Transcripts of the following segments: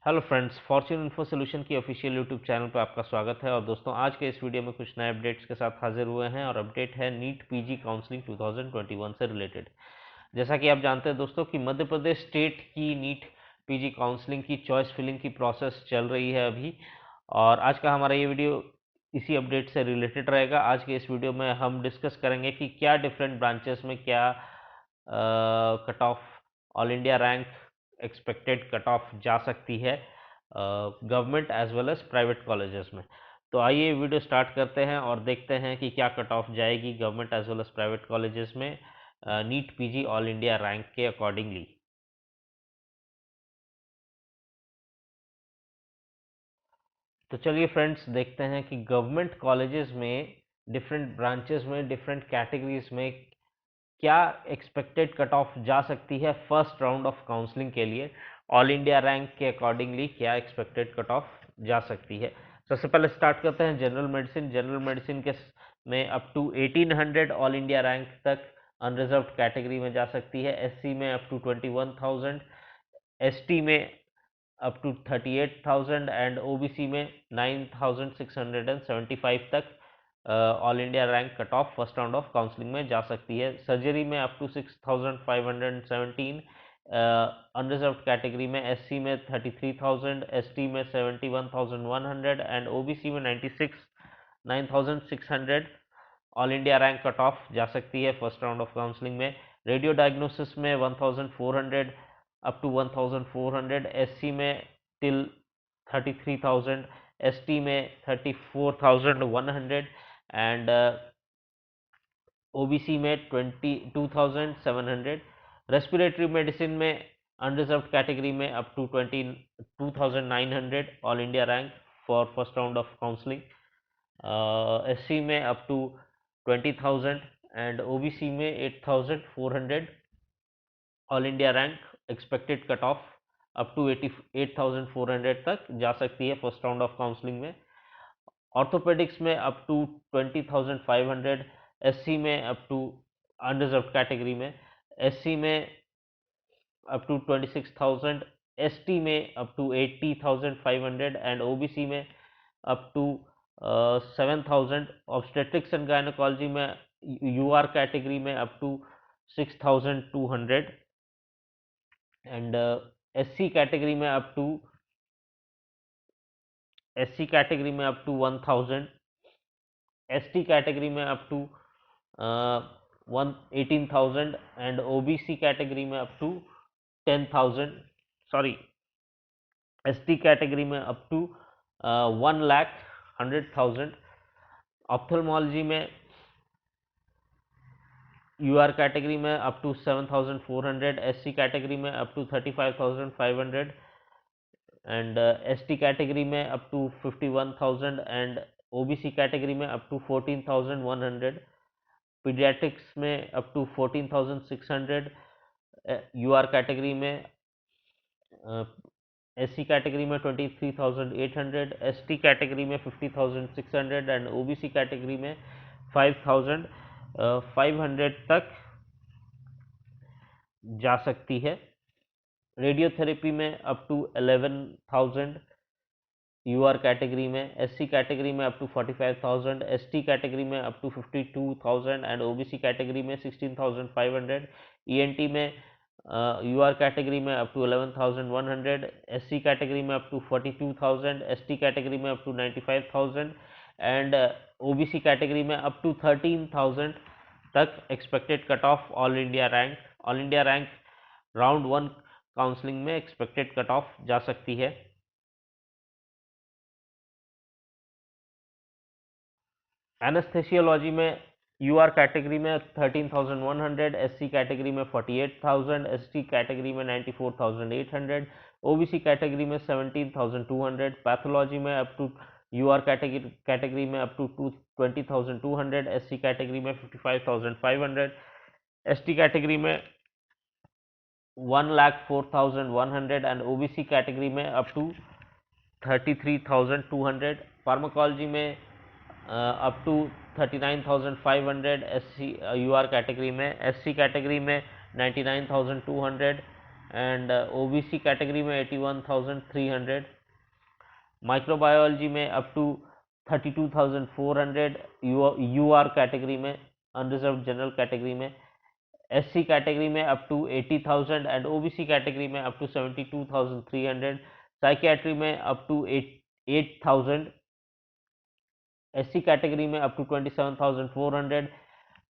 Hello friends, Fortune info solution की official YouTube channel पर आपका स्वागत है। और दोस्तों, आज के इस वीडियो में कुछ नए अपडेट्स के साथ हाजिर हुए हैं और अपडेट है नीट पीजी काउंसलिंग 2021 से रिलेटेड। जैसा कि आप जानते हैं दोस्तों कि मध्य प्रदेश स्टेट की नीट पीजी काउंसलिंग की चॉइस फिलिंग की प्रोसेस चल रही है अभी। और आज का हमारा ये वीडियो इसी अपडेट से रिलेटेड रहेगा। आज के इस वीडियो में हम डिस्कस करेंगे कि क्या डिफरेंट ब्रांचेस में क्या cut off all India rank expected cut off जा सकती है government as well as private colleges में। तो आइए वीडियो स्टार्ट करते हैं और देखते हैं कि क्या कट ऑफ जाएगी government as well as private colleges में NEET PG all India rank के अकॉर्डिंगली। तो चलिए फ्रेंड्स, देखते हैं कि गवर्नमेंट कॉलेजेस में डिफरेंट ब्रांचेस में डिफरेंट कैटेगरीज में क्या एक्सपेक्टेड कट ऑफ जा सकती है फर्स्ट राउंड ऑफ काउंसलिंग के लिए। ऑल इंडिया रैंक के अकॉर्डिंगली क्या एक्सपेक्टेड कट ऑफ जा सकती है। सबसे पहले स्टार्ट करते हैं जनरल मेडिसिन। जनरल मेडिसिन के में up to 1800 all India rank तक अनरिजर्व कैटेगरी में जा सकती है। एससी में अप टू 21,000, एसटी में अप टू 38,000 एंड ओबीसी में 9,675 तक all India rank cut off first round of counselling में जा सकती है। सर्जरी में अप टू 6,517, अनरिजर्व कैटेगरी में एससी में 33,000, एसटी में 71,100 एंड ओबीसी में 9,600 all India rank cut off जा सकती है फर्स्ट राउंड ऑफ काउंसलिंग में। रेडियो डायग्नोसिस में 1,400 अप टू 1,400, एससी में टिल 33,000, एसटी में 34,100 एंड ओबीसी में 22,700। रेस्पिरेटरी मेडिसिन में अनरिजर्व कैटेगरी में up to 22,900 all India rank for first round of counselling. SC में अप टू 20,000 एंड ओबीसी में 8,400 all India rank expected cut off up to 88,400 तक जा सकती है फर्स्ट राउंड ऑफ काउंसलिंग में। Orthopaedics में अप टू 20,500, एससी में up to unreserved category में, एससी में अप टू 26,000, एसटी में अप टू 80,500 एंड ओबीसी में up to 7,000। Obstetrics and gynaecology में यूआर कैटेगरी में up to 6,200 and SC category में अप टू 1,000, एसटी कैटेगरी में up to 18,000 and OBC category में up to 10,000। Sorry, ST category में up to 1,100,000। Ophthalmology में UR category में up to 7,400, SC category में up to 35,500 and ST category में up to 51,000 and OBC category में up to 14,100। Paediatrics में up to 14,600 UR category में, SC category में 23,800, ST category में 50,600 एंड ओबीसी कैटेगरी में 5,500 तक जा सकती है। रेडियोथेरेपी में अप टू 11,000 यूआर कैटेगरी में, एससी कैटेगरी में अप टू 45,000, एसटी कैटेगरी में up to 52,000 and OBC category में 16,500। ईएनटी में यूआर कैटेगरी में अप टू 11,100, एससी कैटेगरी में अप टू 42,000, एसटी कैटेगरी में up to 95,000 and OBC category में up to 13,000 तक expected cut off all India rank. All India rank round one counselling में expected cut off जा सकती है। Anaesthesiology में UR category में 13,100, एससी कैटेगरी में 48,000, एसटी कैटेगरी में 94,800, ओबीसी कैटेगरी में 17,200। पैथोलॉजी में अप टू यूआर कैटेगरी में अप टू 20,200, एससी कैटेगरी में 55,500, एसटी कैटेगरी में 1,04,100 एंड ओबीसी कैटेगरी में अप टू 33,200। फार्माकोलॉजी में up to 39,500 SC UR category में, एससी कैटेगरी में 99,200, एंड ओबीसी कैटेगरी में 81,300, माइक्रोबायोलॉजी में अप टू 32,400, यूआर कैटेगरी में, अनरिजर्व जनरल कैटेगरी में, एससी कैटेगरी में up to 80,000 and OBC category में अप टू 72,300, साइकियाट्री में अप टू 8,000, एससी कैटेगरी में up to 27,400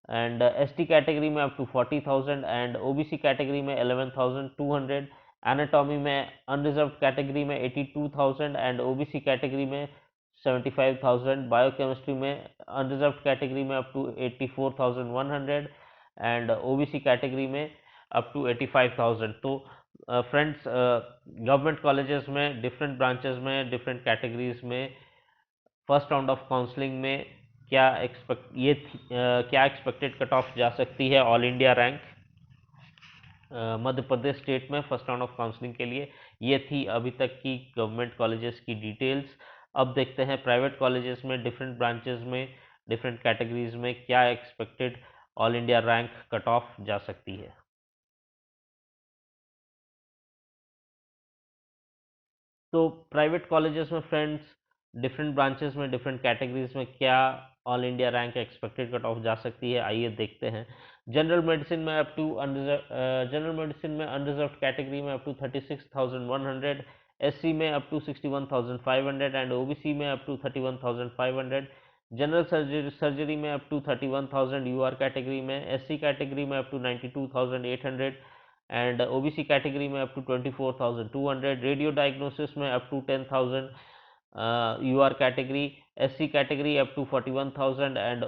and ST category में up to 40,000 and OBC category में 11,200, anatomy में unreserved category में 82,000 एंड ओबीसी कैटेगरी में 75,000, बायोकेमिस्ट्री में अनरिजर्व कैटेगरी में up to 84,100 and OBC category में अप टू 85,000। तो फ्रेंड्स, गवर्नमेंट कॉलेजेस में डिफरेंट ब्रांचेस में डिफरेंट कैटेगरीज में फर्स्ट राउंड ऑफ काउंसलिंग में क्या एक्सपेक्टेड कट ऑफ जा सकती है all India rank Madhya Pradesh state में फर्स्ट राउंड ऑफ काउंसलिंग के लिए। ये थी अभी तक की गवर्नमेंट कॉलेजेस की डिटेल्स। अब देखते हैं प्राइवेट कॉलेजेस में डिफरेंट ब्रांचेस में डिफरेंट कैटेगरीज में क्या expected all India rank cut off जा सकती है। तो प्राइवेट कॉलेजेस में फ्रेंड्स डिफरेंट ब्रांचेस में डिफरेंट कैटेगरीज में क्या all India rank expected cut off जा सकती है, आइए देखते हैं। जनरल मेडिसिन में अप टू जनरल मेडिसिन में अनरिजर्व कैटेगरी में अप टू 36,100, एससी में अप टू 61,500 एंड ओबीसी में अप टू 31,500, जनरल सर्जरी में अप टू 31,000 यूआर कैटेगरी में, एससी कैटेगरी में up to 92,800 and OBC category में अप टू 24,200, रेडियो डायग्नोसिस में up to 10,000 UR category, SC category up to 41,000 and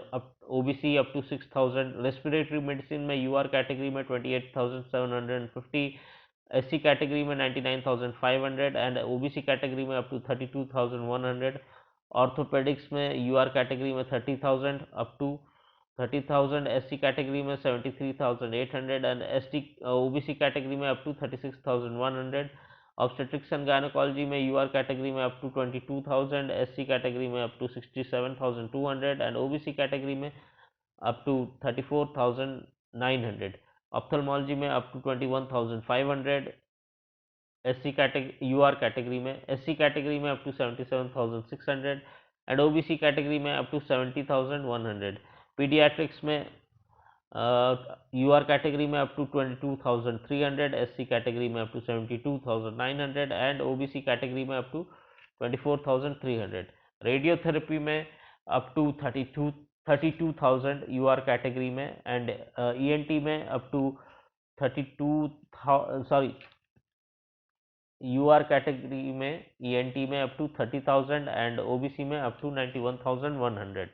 OBC up to 6,000, respiratory medicine में UR category में 28,750, SC category में 99,500 and OBC category में up to 32,100, orthopaedics में UR category में 30,000 up to 30,000, SC category में 73,800 and ST OBC category में up to 36,100, obstetrics and gynaecology में UR category में अप टू 22,000, एससी कैटेगरी में up to 67,200 and OBC category में up to 34,900, ophthalmology में up to 21,500, SC category UR category में, SC category में up to 77,600 and OBC category में up to 70,100, paediatrics में UR category में up to 22,300, SC category में up to 72,900 and OBC category में up to 24,300, radiotherapy में up to 32,000 यूआर category में and ENT में अप टू 32 यूआर कैटेगरी में, ईएनटी में अप टू 30,000 एंड ओबीसी में अप टू 91,100।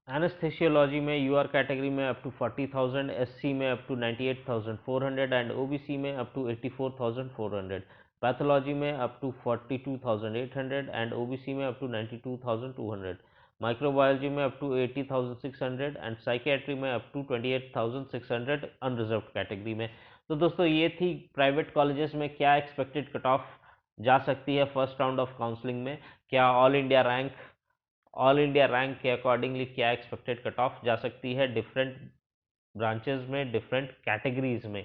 एनेस्थेसियोलॉजी में यूआर कैटेगरी में अप टू 40,000, एससी में अप टू 98,400 एंड ओबीसी में अप टू 84,400, पैथोलॉजी में अप टू 42,800 एंड ओबीसी में अप टू 92,200, माइक्रोबायोलॉजी में अप टू 80,600 एंड साइकियाट्री में अप टू 28,600 अनरिजर्व कैटेगरी में। तो दोस्तों, ये थी प्राइवेट कॉलेजेस में क्या एक्सपेक्टेड कट ऑफ जा सकती है फर्स्ट राउंड ऑफ काउंसलिंग में, क्या ऑल इंडिया रैंक के अकॉर्डिंगली क्या एक्सपेक्टेड कट ऑफ जा सकती है डिफरेंट ब्रांचेस में डिफरेंट कैटेगरीज में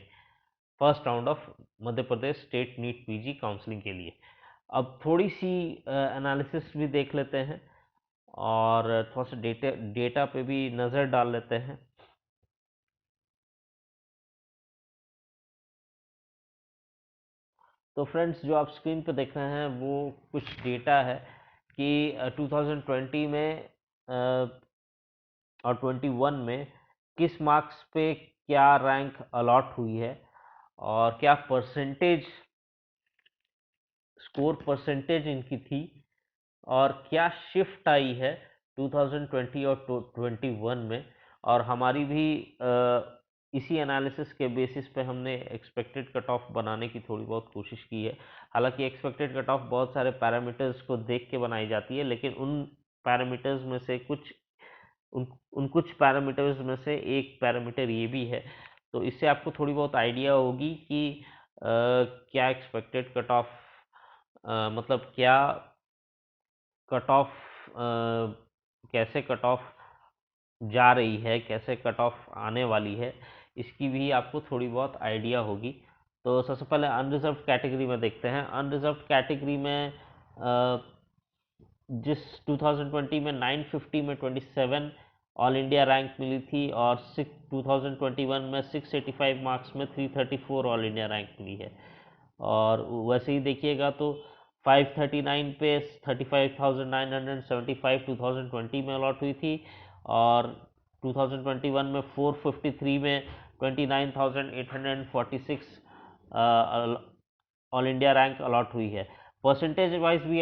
first round of Madhya Pradesh state NEET PG counselling के लिए। अब थोड़ी सी एनालिसिस भी देख लेते हैं और थोड़ा सा डेटा पे भी नज़र डाल लेते हैं। तो फ्रेंड्स, जो आप स्क्रीन पे देख रहे हैं वो कुछ डेटा है कि 2020 में और 21 में किस मार्क्स पे क्या रैंक अलॉट हुई है और क्या परसेंटेज स्कोर परसेंटेज इनकी थी और क्या शिफ्ट आई है 2020 और 21 में। और हमारी भी इसी एनालिसिस के बेसिस पे हमने एक्सपेक्टेड कट ऑफ बनाने की थोड़ी बहुत कोशिश की है। हालांकि एक्सपेक्टेड कट ऑफ बहुत सारे पैरामीटर्स को देख के बनाई जाती है, लेकिन उन पैरामीटर्स में से उन कुछ पैरामीटर्स में से एक पैरामीटर ये भी है। तो इससे आपको थोड़ी बहुत आइडिया होगी कि क्या एक्सपेक्टेड कट ऑफ मतलब क्या कट ऑफ कैसे कट ऑफ जा रही है, कैसे कट ऑफ आने वाली है, इसकी भी आपको थोड़ी बहुत आइडिया होगी। तो सबसे पहले अनरिजर्व कैटेगरी में देखते हैं। अनरिजर्व कैटेगरी में जिस 2020 में 950 में 27 ऑल इंडिया रैंक मिली थी, और 2021 में 685 मार्क्स में 334 ऑल इंडिया रैंक मिली है। और वैसे ही देखिएगा तो 539 पे 35,975 2020 में अलॉट हुई थी, और 2021 में 453 में 29,846 ऑल इंडिया रैंक अलॉट हुई है। परसेंटेज वाइज भी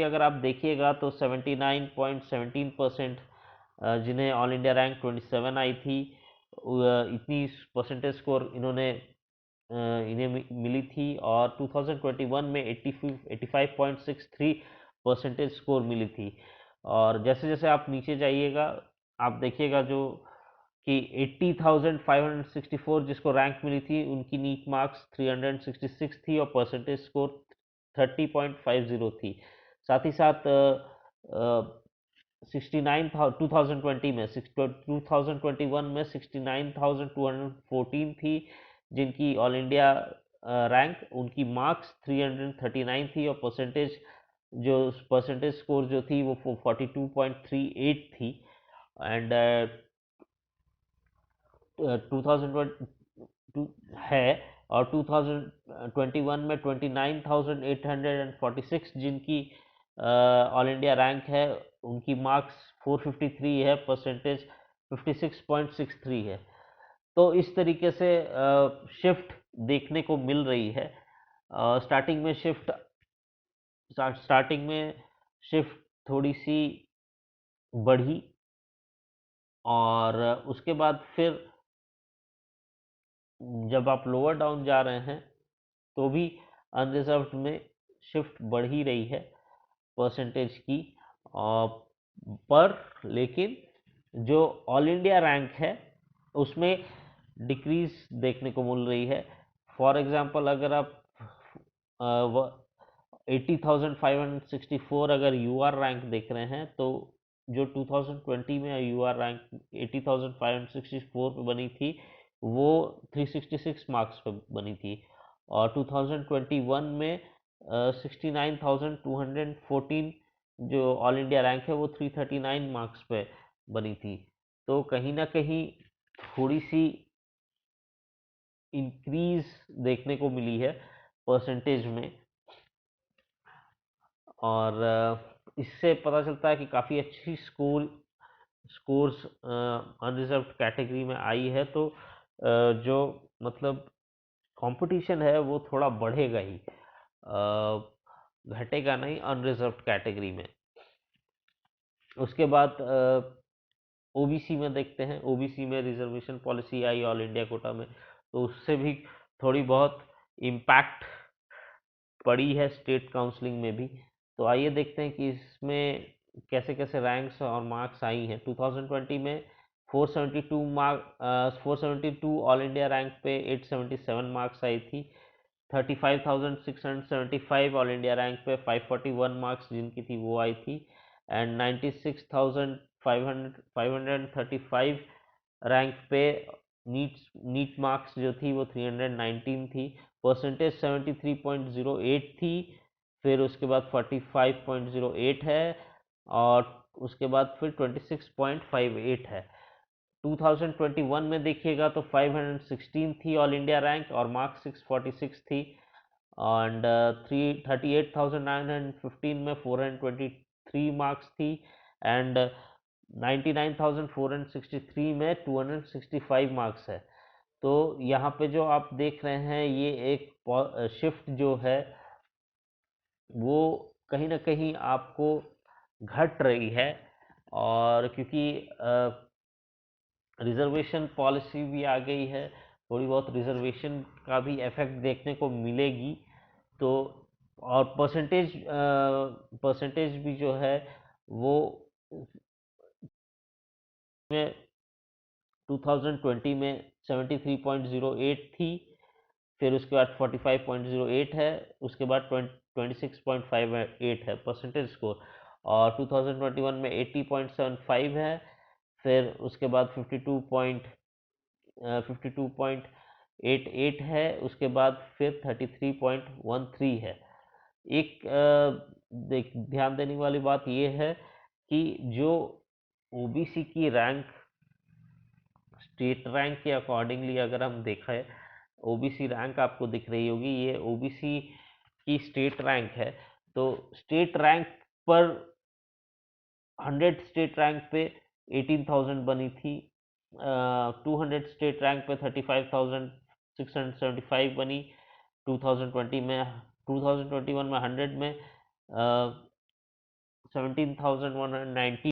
अगर आप देखिएगा तो 79.17% जिन्हें ऑल इंडिया रैंक 27 आई थी, इतनी परसेंटेज स्कोर इन्हें मिली थी। और 2021 में 85.63 परसेंटेज स्कोर मिली थी। और जैसे जैसे आप नीचे जाइएगा, आप देखिएगा जो कि 80,564 जिसको रैंक मिली थी, उनकी नीट मार्क्स 366 थी और परसेंटेज स्कोर 30.50 थी। साथ ही साथ 2021 में 69,214 थी जिनकी ऑल इंडिया रैंक, उनकी मार्क्स 339 थी, और परसेंटेज स्कोर जो थी वो 42.38 थी। एंड 2022 है। और 2021 में 29,846 जिनकी ऑल इंडिया रैंक है, उनकी मार्क्स 453 है, परसेंटेज 56.63 है। तो इस तरीके से शिफ्ट देखने को मिल रही है। स्टार्टिंग में शिफ्ट थोड़ी सी बढ़ी, और उसके बाद फिर जब आप लोअर डाउन जा रहे हैं तो भी अनरिजर्व्ड में शिफ्ट बढ़ ही रही है परसेंटेज की। और पर लेकिन जो ऑल इंडिया रैंक है उसमें डिक्रीज देखने को मिल रही है। फॉर एग्जांपल अगर आप 80,564 अगर यूआर रैंक देख रहे हैं, तो जो 2020 में यूआर रैंक 80,564 पे बनी थी, वो 366 मार्क्स पे बनी थी। और 2021 में 69,214 जो ऑल इंडिया रैंक है वो 339 मार्क्स पे बनी थी। तो कहीं ना कहीं थोड़ी सी इंक्रीज देखने को मिली है परसेंटेज में। और इससे पता चलता है कि काफ़ी अच्छी स्कोर्स अनरिजर्व्ड कैटेगरी में आई है। तो जो मतलब कंपटीशन है वो थोड़ा बढ़ेगा ही, घटेगा नहीं अनरिजर्व्ड कैटेगरी में। उसके बाद ओबीसी में देखते हैं। ओबीसी में रिजर्वेशन पॉलिसी आई ऑल इंडिया कोटा में, तो उससे भी थोड़ी बहुत इम्पैक्ट पड़ी है स्टेट काउंसलिंग में भी। तो आइए देखते हैं कि इसमें कैसे कैसे रैंक्स और मार्क्स आई हैं। 2020 में 472 ऑल इंडिया रैंक पे 877 मार्क्स आई थी। 35,675 ऑल इंडिया रैंक पे 541 मार्क्स जिनकी थी वो आई थी। एंड 96,535 रैंक पे नीट मार्क्स जो थी वो 319 थी। परसेंटेज 73.08 थी। फिर उसके बाद 45.08 है, और उसके बाद फिर 26.58 है। 2021 में देखिएगा तो 516 थी ऑल इंडिया रैंक, और मार्क्स 646 थी। एंड 38,915 में 423 मार्क्स थी। एंड 99,463 में 265 मार्क्स है। तो यहाँ पे जो आप देख रहे हैं ये एक शिफ्ट जो है वो कहीं ना कहीं आपको घट रही है। और क्योंकि रिजर्वेशन पॉलिसी भी आ गई है, थोड़ी बहुत रिजर्वेशन का भी इफेक्ट देखने को मिलेगी। तो और परसेंटेज भी जो है वो में 2020 में 73.08 थी। फिर उसके बाद 45.08 है। उसके बाद 26.58 है परसेंटेज स्कोर। और 2021 में 80.75 है। फिर उसके बाद 52.88 है, उसके बाद फिर 33.13 है। एक ध्यान देने वाली बात यह है कि जो ओबीसी की रैंक स्टेट रैंक के अकॉर्डिंगली अगर हम देखें, ओबीसी रैंक आपको दिख रही होगी, ये ओबीसी की स्टेट रैंक है। तो स्टेट रैंक पर 100 स्टेट रैंक पे 18,000 बनी थी, 200 स्टेट रैंक पे 35,675 बनी 2020 में। 2021 में 100 में 17,190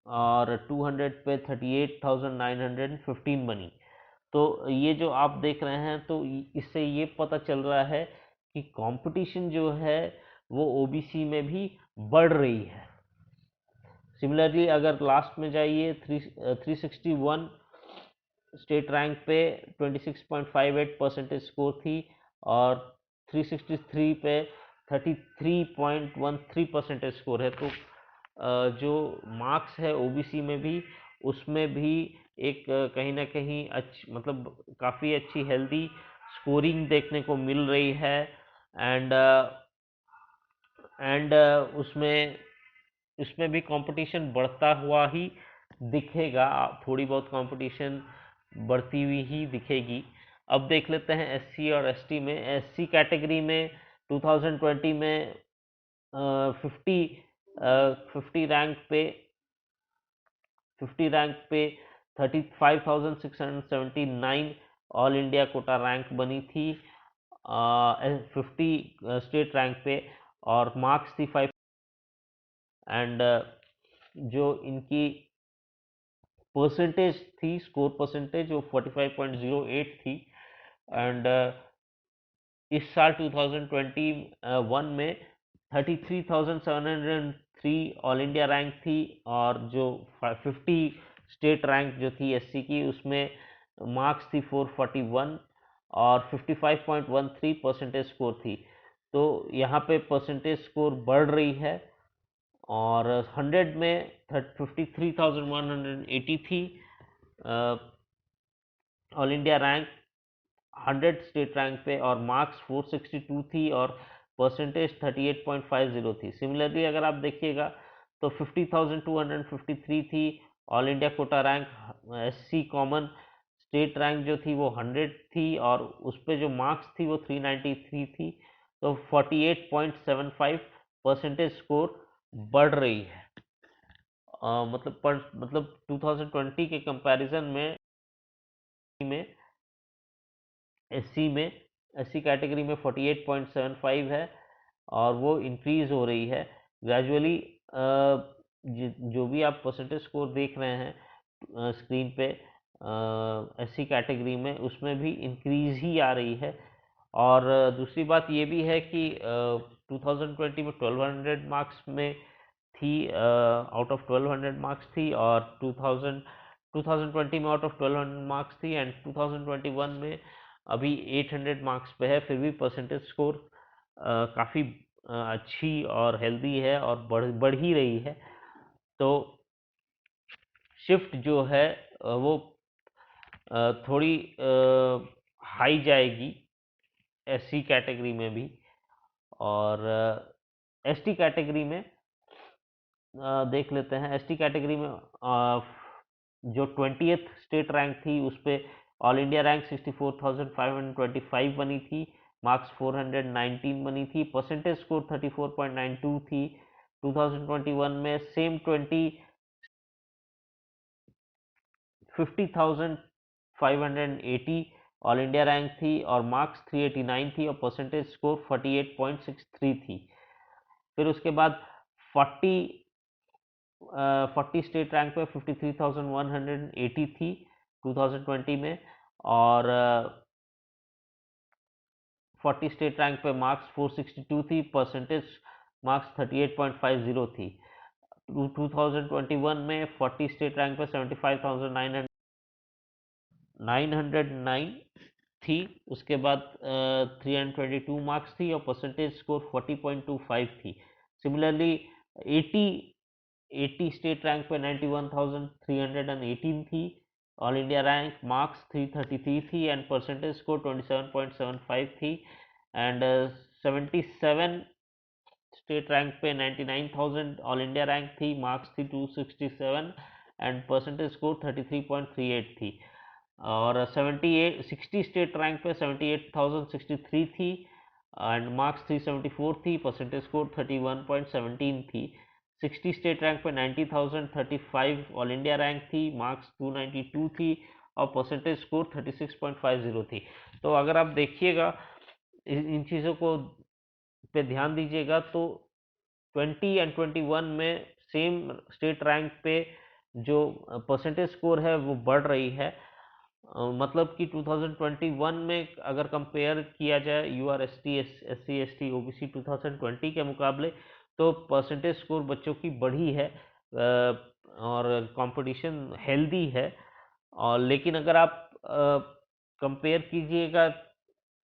और 200 पे 38,915 बनी। तो ये जो आप देख रहे हैं, तो इससे ये पता चल रहा है कि कंपटीशन जो है वो ओबीसी में भी बढ़ रही है। सिमिलरली अगर लास्ट में जाइए, 361 स्टेट रैंक पे 26.58 परसेंटेज स्कोर थी और 363 पे 33.13 परसेंटेज स्कोर है। तो जो मार्क्स है ओबीसी में भी, उसमें भी एक कहीं ना कहीं मतलब काफ़ी अच्छी हेल्दी स्कोरिंग देखने को मिल रही है। एंड उसमें उसमें भी कंपटीशन बढ़ता हुआ ही दिखेगा, थोड़ी बहुत कंपटीशन बढ़ती हुई ही दिखेगी। अब देख लेते हैं एससी और एसटी में। एससी कैटेगरी में 2020 में 50 रैंक पे 35,679 ऑल इंडिया कोटा रैंक बनी थी 50 स्टेट रैंक पे, और मार्क्स थी 5। एंड जो इनकी परसेंटेज थी, स्कोर परसेंटेज, वो 45.08 थी। एंड इस साल 2021 में 33,703 ऑल इंडिया रैंक थी, और जो 50 स्टेट रैंक जो थी एससी की, उसमें मार्क्स थी 441 और 55.13 परसेंटेज स्कोर थी। तो यहाँ पे परसेंटेज स्कोर बढ़ रही है, और 100 में 53,180 थी all India rank 100 state rank पे, और मार्क्स 462 थी और परसेंटेज 38.50 थी। सिमिलरली अगर आप देखिएगा तो 50,253 थी all India quota rank, SC common state rank जो थी वो 100 थी, और उस पर जो मार्क्स थी वो 393 थी। तो 48.75 परसेंटेज स्कोर बढ़ रही है। मतलब 2020 के कंपैरिजन में एससी कैटेगरी में 48.75 है, और वो इंक्रीज हो रही है ग्रेजुअली। जो भी आप परसेंटेज स्कोर देख रहे हैं स्क्रीन पे एससी कैटेगरी में, उसमें भी इंक्रीज ही आ रही है। और दूसरी बात ये भी है कि 2020 में 1200 मार्क्स में थी, आउट ऑफ 1200 मार्क्स थी, और 2020 में आउट ऑफ 1200 मार्क्स थी, एंड 2021 में अभी 800 मार्क्स पे है। फिर भी परसेंटेज स्कोर काफ़ी अच्छी और हेल्दी है, और बढ़ ही रही है। तो शिफ्ट जो है वो थोड़ी हाई जाएगी एससी कैटेगरी में भी। और एसटी कैटेगरी में देख लेते हैं। एसटी कैटेगरी में जो 20th स्टेट रैंक थी, उस पर ऑल इंडिया रैंक 64,525 बनी थी, मार्क्स 419 बनी थी, परसेंटेज स्कोर 34.92 थी। 2021 में सेम 50,580 ऑल इंडिया रैंक थी, और मार्क्स 389 थी, और परसेंटेज स्कोर 48.63 थी। फिर उसके बाद 40 स्टेट रैंक पे 53,180 थी 2020 में, और 40 स्टेट रैंक पे मार्क्स 462 थी, परसेंटेज मार्क्स 38.50 थी। 2021 में 40 स्टेट रैंक पे 75,909 थी, उसके बाद 322 मार्क्स थी, और परसेंटेज स्कोर 40.25 थी। सिमिलरली 80 स्टेट रैंक पे 91,318 थी। ऑल इंडिया रैंक मार्क्स 333 थी एंड परसेंटेज स्कोर 27.75 थी। एंड 77 स्टेट रैंक पे 99,000 ऑल इंडिया रैंक थी, मार्क्स थी 267 एंड परसेंटेज स्कोर 33.38 थी। और 60 स्टेट रैंक पे 78,063 थी एंड मार्क्स 374 थी, परसेंटेज स्कोर 31.17 थी। 60 स्टेट रैंक पे 90,035 ऑल इंडिया रैंक थी, मार्क्स 292 थी और परसेंटेज स्कोर 36.50 थी। तो अगर आप देखिएगा इन चीज़ों को पे ध्यान दीजिएगा तो 20 एंड 21 में सेम स्टेट रैंक पे जो परसेंटेज स्कोर है वो बढ़ रही है। मतलब कि 2021 में अगर कंपेयर किया जाए UR ST SC ST OBC 2020 के मुकाबले तो परसेंटेज स्कोर बच्चों की बढ़ी है और कंपटीशन हेल्दी है। और लेकिन अगर आप कंपेयर कीजिएगा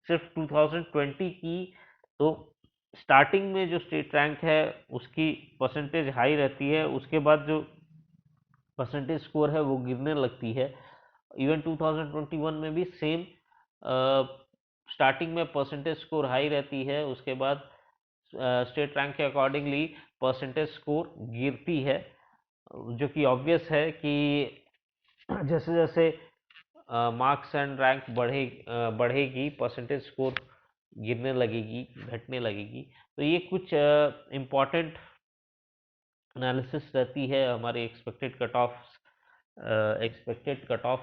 सिर्फ 2020 की तो स्टार्टिंग में जो स्टेट रैंक है उसकी परसेंटेज हाई रहती है, उसके बाद जो परसेंटेज स्कोर है वो गिरने लगती है। इवन 2021 में भी सेम स्टार्टिंग में परसेंटेज स्कोर हाई रहती है, उसके बाद स्टेट रैंक के अकॉर्डिंगली परसेंटेज स्कोर गिरती है, जो कि ऑब्वियस है कि जैसे जैसे मार्क्स एंड रैंक बढ़ेगी परसेंटेज स्कोर गिरने लगेगी, घटने लगेगी। तो ये कुछ इम्पॉर्टेंट एनालिसिस रहती है हमारे एक्सपेक्टेड कट ऑफ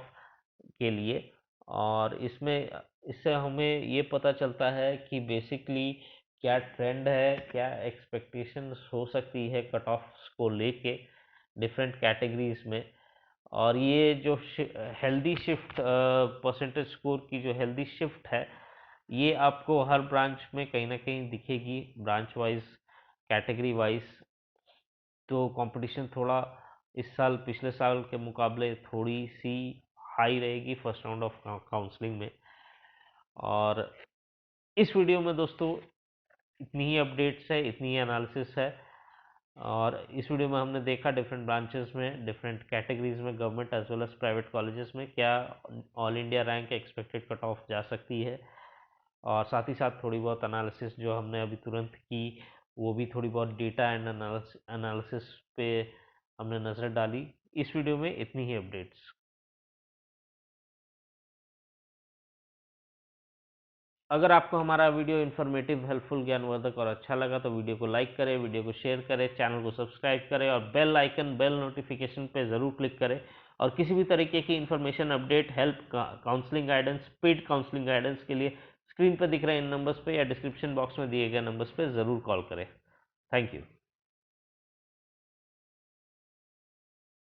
के लिए। और इससे हमें ये पता चलता है कि बेसिकली क्या ट्रेंड है, क्या एक्सपेक्टेशंस हो सकती है कट ऑफ्स को लेके डिफरेंट कैटेगरीज में। और ये जो हेल्दी शिफ्ट परसेंटेज स्कोर की जो हेल्दी शिफ्ट है ये आपको हर ब्रांच में कहीं ना कहीं दिखेगी, ब्रांच वाइज कैटेगरी वाइज। तो कंपटीशन थोड़ा इस साल पिछले साल के मुकाबले थोड़ी सी हाई रहेगी फर्स्ट राउंड ऑफ काउंसलिंग में। और इस वीडियो में दोस्तों इतनी ही अपडेट्स है, इतनी ही एनालिसिस है। और इस वीडियो में हमने देखा डिफरेंट ब्रांचेस में, डिफरेंट कैटेगरीज में, government as well as private colleges में क्या all India rank expected cut off जा सकती है। और साथ ही साथ थोड़ी बहुत एनालिसिस जो हमने अभी तुरंत की वो भी थोड़ी बहुत डेटा एंड एनालिसिस पे हमने नज़र डाली। इस वीडियो में इतनी ही अपडेट्स। अगर आपको हमारा वीडियो इन्फॉर्मेटिव, हेल्पफुल, ज्ञानवर्धक और अच्छा लगा तो वीडियो को लाइक करें, वीडियो को शेयर करें, चैनल को सब्सक्राइब करें और बेल आइकन, बेल नोटिफिकेशन पे ज़रूर क्लिक करें। और किसी भी तरीके की information, update, help, counselling guidance, paid counselling guidance के लिए स्क्रीन पर दिख रहे इन नंबर्स पे या डिस्क्रिप्शन बॉक्स में दिए गए नंबर्स पे ज़रूर कॉल करें। Thank you.